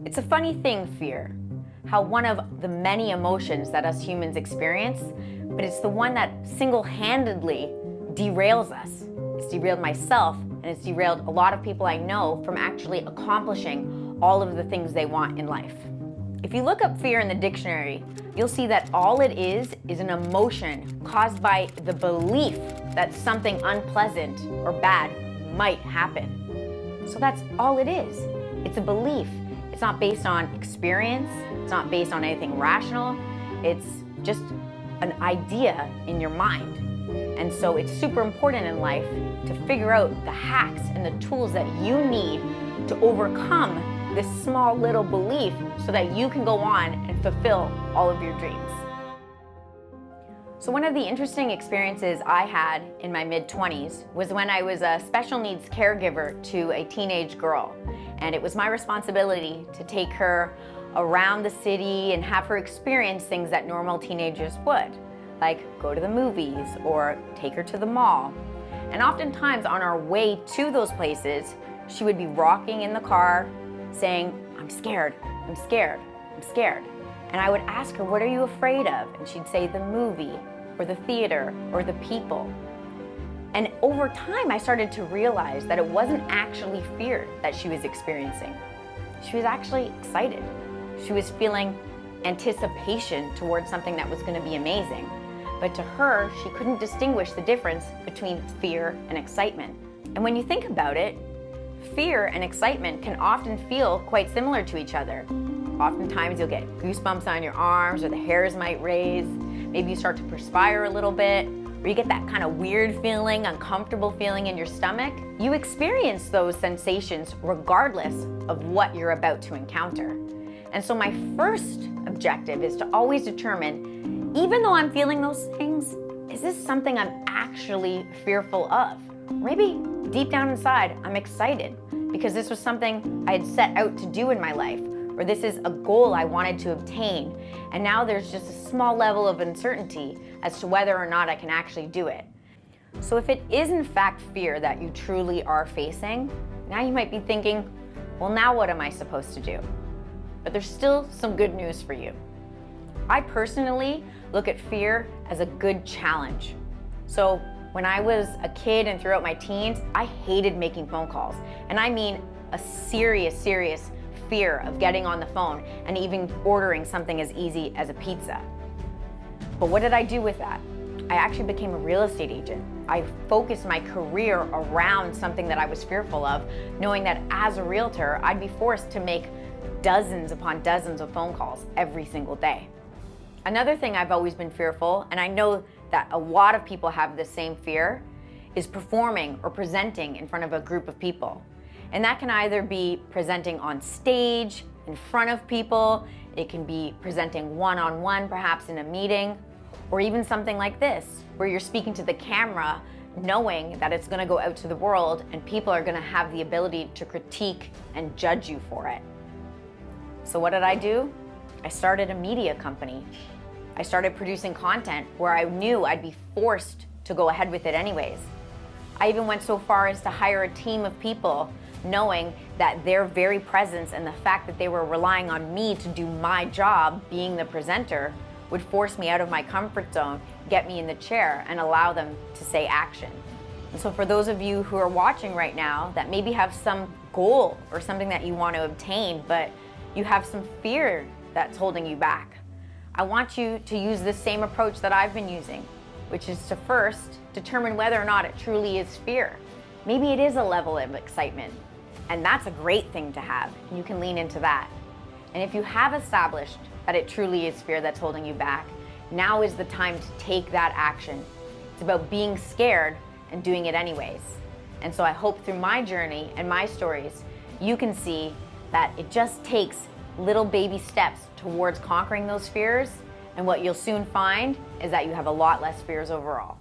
It's a funny thing, fear, how one of the many emotions that us humans experience, but it's the one that single-handedly derails us. It's derailed myself, and it's derailed a lot of people I know from actually accomplishing all of the things they want in life. If you look up fear in the dictionary, you'll see that all it is an emotion caused by the belief that something unpleasant or bad might happen. So that's all it is. It's a belief. It's not based on experience. It's not based on anything rational. It's just an idea in your mind. And so it's super important in life to figure out the hacks and the tools that you need to overcome this small little belief so that you can go on and fulfill all of your dreams. So one of the interesting experiences I had in my mid-20s was when I was a special needs caregiver to a teenage girl. And it was my responsibility to take her around the city and have her experience things that normal teenagers would, like go to the movies or take her to the mall. And oftentimes on our way to those places, she would be rocking in the car saying, "I'm scared, I'm scared, I'm scared." And I would ask her, "What are you afraid of?" And she'd say, "The movie, or the theater, or the people." And over time, I started to realize that it wasn't actually fear that she was experiencing. She was actually excited. She was feeling anticipation towards something that was going to be amazing. But to her, she couldn't distinguish the difference between fear and excitement. And when you think about it, fear and excitement can often feel quite similar to each other. Oftentimes you'll get goosebumps on your arms, or the hairs might raise. Maybe you start to perspire a little bit, or you get that kind of weird feeling, uncomfortable feeling in your stomach. You experience those sensations regardless of what you're about to encounter. And so my first objective is to always determine, even though I'm feeling those things, is this something I'm actually fearful of? Maybe deep down inside, I'm excited because this was something I had set out to do in my life, or this is a goal I wanted to obtain. And now there's just a small level of uncertainty as to whether or not I can actually do it. So if it is in fact fear that you truly are facing, now you might be thinking, well, now what am I supposed to do? But there's still some good news for you. I personally look at fear as a good challenge. So when I was a kid and throughout my teens, I hated making phone calls. And I mean a serious fear of getting on the phone and even ordering something as easy as a pizza. But what did I do with that? I actually became a real estate agent. I focused my career around something that I was fearful of, knowing that as a realtor, I'd be forced to make dozens upon dozens of phone calls every single day. Another thing I've always been fearful, and I know that a lot of people have the same fear, is performing or presenting in front of a group of people. And that can either be presenting on stage, in front of people, it can be presenting one-on-one, perhaps in a meeting, or even something like this, where you're speaking to the camera, knowing that it's gonna go out to the world and people are gonna have the ability to critique and judge you for it. So what did I do? I started a media company. I started producing content where I knew I'd be forced to go ahead with it anyways. I even went so far as to hire a team of people, knowing that their very presence and the fact that they were relying on me to do my job, being the presenter, would force me out of my comfort zone, get me in the chair, and allow them to say action. And so for those of you who are watching right now that maybe have some goal or something that you want to obtain, but you have some fear that's holding you back, I want you to use the same approach that I've been using, which is to first determine whether or not it truly is fear. Maybe it is a level of excitement, and that's a great thing to have. You can lean into that. And if you have established that it truly is fear that's holding you back, now is the time to take that action. It's about being scared and doing it anyways. And so I hope through my journey and my stories, you can see that it just takes little baby steps towards conquering those fears, and what you'll soon find is that you have a lot less fears overall.